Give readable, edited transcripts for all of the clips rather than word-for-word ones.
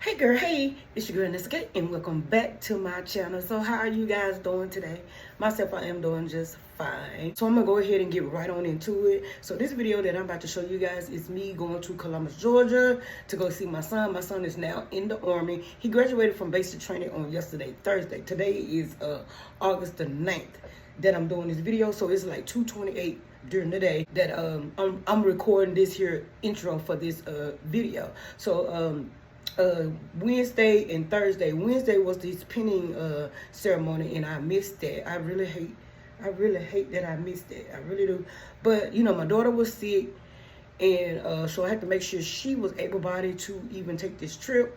Hey girl, hey, it's your girl Nessa, and welcome back to my channel. So how are you guys doing today? Myself, I am doing just fine. So I'm gonna go ahead and get right on into it. So this video that I'm about to show you guys is me going to Columbus, Georgia to go see my son. My son is now in the Army. He graduated from basic training on yesterday, Thursday. Today is August the 9th that I'm doing this video. So it's like 2:28 during the day that I'm recording this here intro for this video. So Wednesday and Thursday. Wednesday was this pinning ceremony, and I missed that. I really hate that I missed that. I really do. But you know, my daughter was sick, and so I had to make sure she was able-bodied to even take this trip.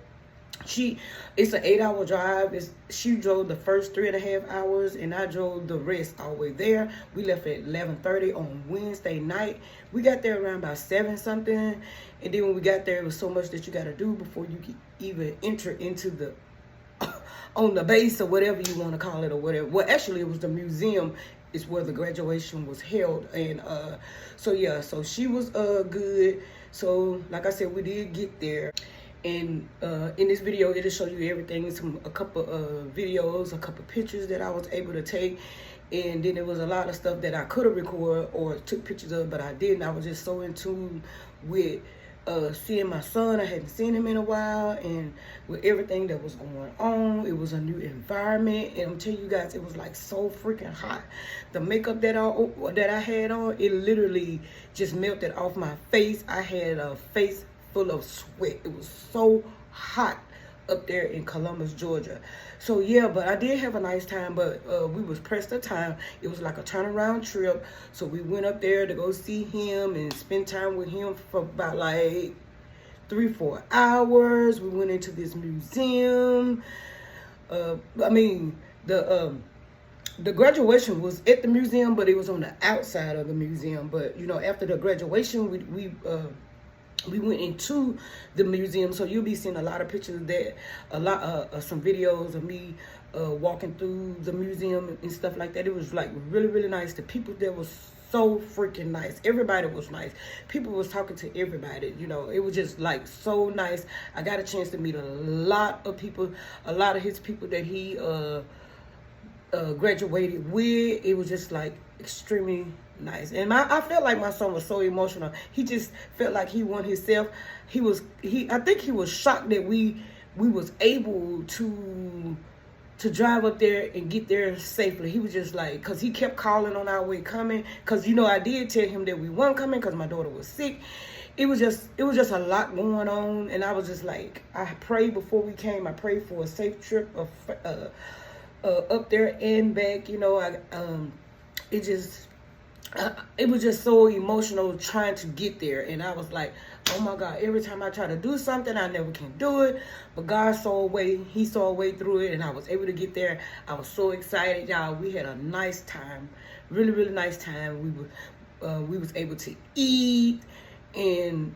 It's an 8-hour drive. She drove the first 3.5 hours, and I drove the rest all the way there. We left at 11:30 on Wednesday night. We got there around about 7 something, and then when we got there, it was so much that you got to do before you can even enter into the on the base or whatever you want to call it or whatever. Well, actually, it was the museum is where the graduation was held, and so yeah, so she was good. So like I said, we did get there. And in this video, it'll show you everything, a couple of videos, a couple of pictures that I was able to take. And then there was a lot of stuff that I could have recorded or took pictures of, but I didn't. I was just so in tune with seeing my son. I hadn't seen him in a while, and with everything that was going on, it was a new environment. And I'm telling you guys, it was like so freaking hot. The makeup that I had on, it literally just melted off my face. I had a face full of sweat. It was so hot up there in Columbus, Georgia. So yeah, but I did have a nice time, but we was pressed for time. It was like a turnaround trip. So we went up there to go see him and spend time with him for about like 3-4 hours. We went into this museum. I mean, the graduation was at the museum, but it was on the outside of the museum. But you know, after the graduation, we went into the museum, so you'll be seeing a lot of pictures of that, some videos of me walking through the museum and stuff like that. It was like really, really nice. The people there was so freaking nice. Everybody was nice. People was talking to everybody. You know, it was just like so nice. I got a chance to meet a lot of people, a lot of his people that he graduated with. It was just like extremely nice. And I felt like my son was so emotional. He just felt like he won himself. I think he was shocked that we was able to drive up there and get there safely. He was just like, because he kept calling on our way coming, because you know, I did tell him that we weren't coming because my daughter was sick. It was just a lot going on, and I was just like, I prayed before we came. I prayed for a safe trip of up there and back. You know, it was just so emotional trying to get there. And I was like, oh my God, every time I try to do something, I never can do it. But God saw a way. He saw a way through it, and I was able to get there. I was so excited, y'all. We had a nice time, really, really nice time. We was able to eat and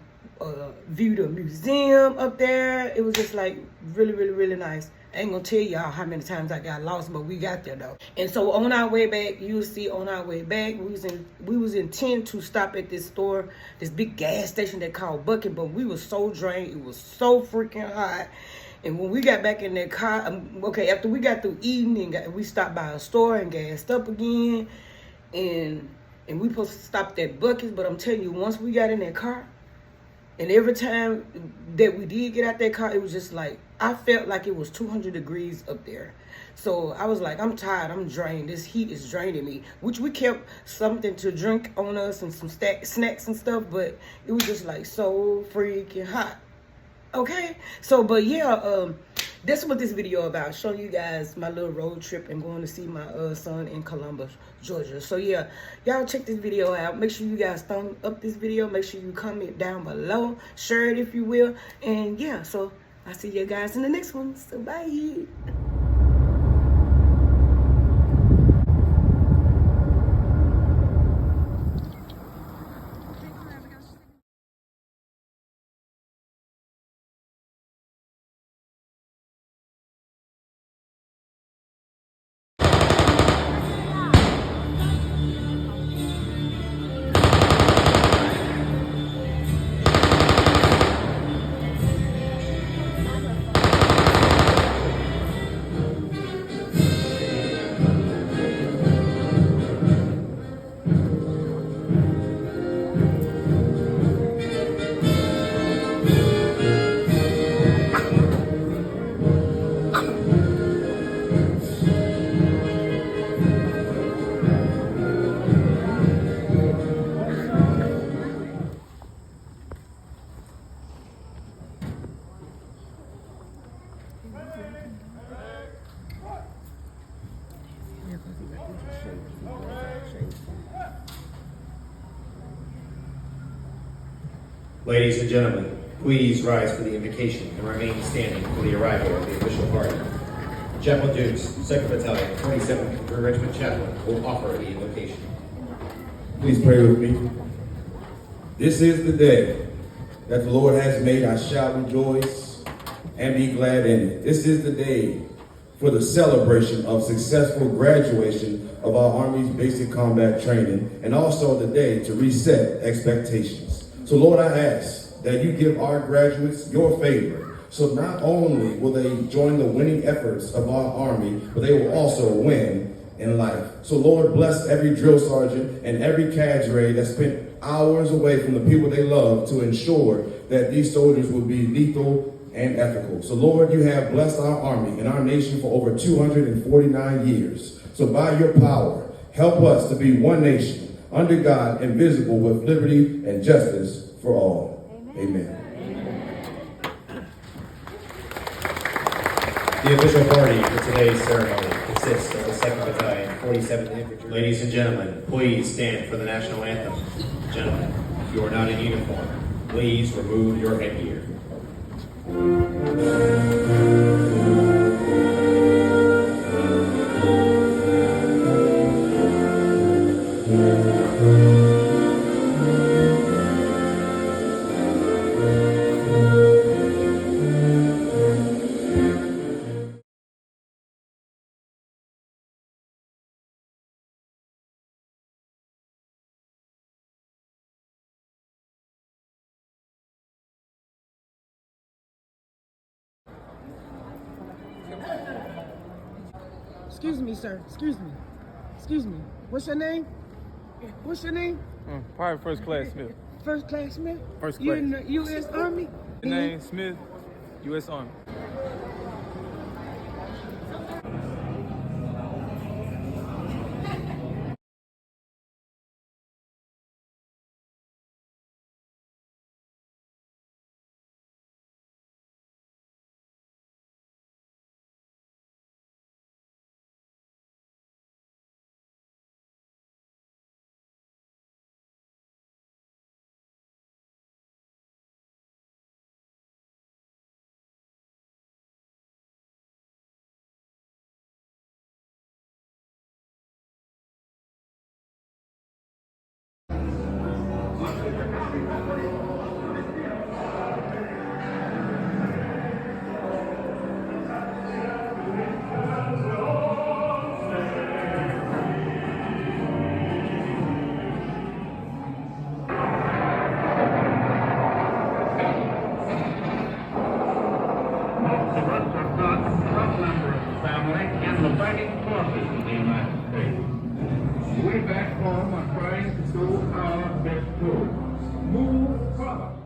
view the museum up there. It was just like really, really, really nice. I ain't gonna tell y'all how many times I got lost, but we got there though. And so on our way back, you'll see on our way back, we was intent to stop at this store, this big gas station they called Bucket, but we was so drained. It was so freaking hot. And when we got back in that car, after we got through eating, and we stopped by a store and gassed up again, and we supposed to stop at Bucket. But I'm telling you, once we got in that car, and every time that we did get out that car, it was just like, I felt like it was 200 degrees up there. So I was like, I'm tired, I'm drained. This heat is draining me. Which we kept something to drink on us and some snacks and stuff, but it was just like so freaking hot. Okay, so but yeah, that's what this video about, showing you guys my little road trip and going to see my son in Columbus, Georgia. So yeah, y'all check this video out. Make sure you guys thumb up this video. Make sure you comment down below, share it if you will, and yeah, so I'll see you guys in the next one. So bye. Ladies and gentlemen, please rise for the invocation and remain standing for the arrival of the official party. Chaplain Dukes, 2nd Battalion, 27th Regiment Chaplain, will offer the invocation. Please pray with me. This is the day that the Lord has made. I shall rejoice and be glad in it. This is the day for the celebration of successful graduation of our Army's basic combat training, and also the day to reset expectations. So Lord, I ask that you give our graduates your favor. So not only will they join the winning efforts of our Army, but they will also win in life. So Lord, bless every drill sergeant and every cadre that spent hours away from the people they love to ensure that these soldiers will be lethal and ethical. So Lord, you have blessed our Army and our nation for over 249 years. So by your power, help us to be one nation, under God, invisible, with liberty and justice for all. Amen. The official party for today's ceremony consists of the 2nd Battalion, 47th Infantry. Ladies and gentlemen, please stand for the national anthem. Gentlemen, if you are not in uniform, please remove your headgear. Excuse me, sir. Excuse me. Excuse me. What's your name? What's your name? Private First Class Smith. First Class Smith? First You class. in the U.S. Army? Name Smith, U.S. Army. Most of us are not some member of the family in the fighting forces of the United States. We back home are trying to do our best to move product.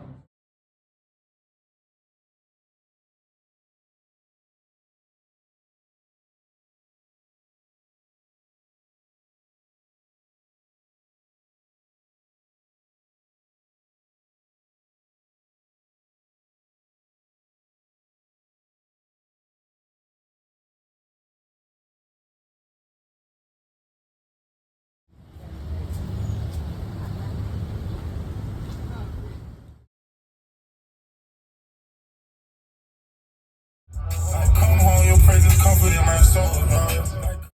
Come home, your presence comforted my soul.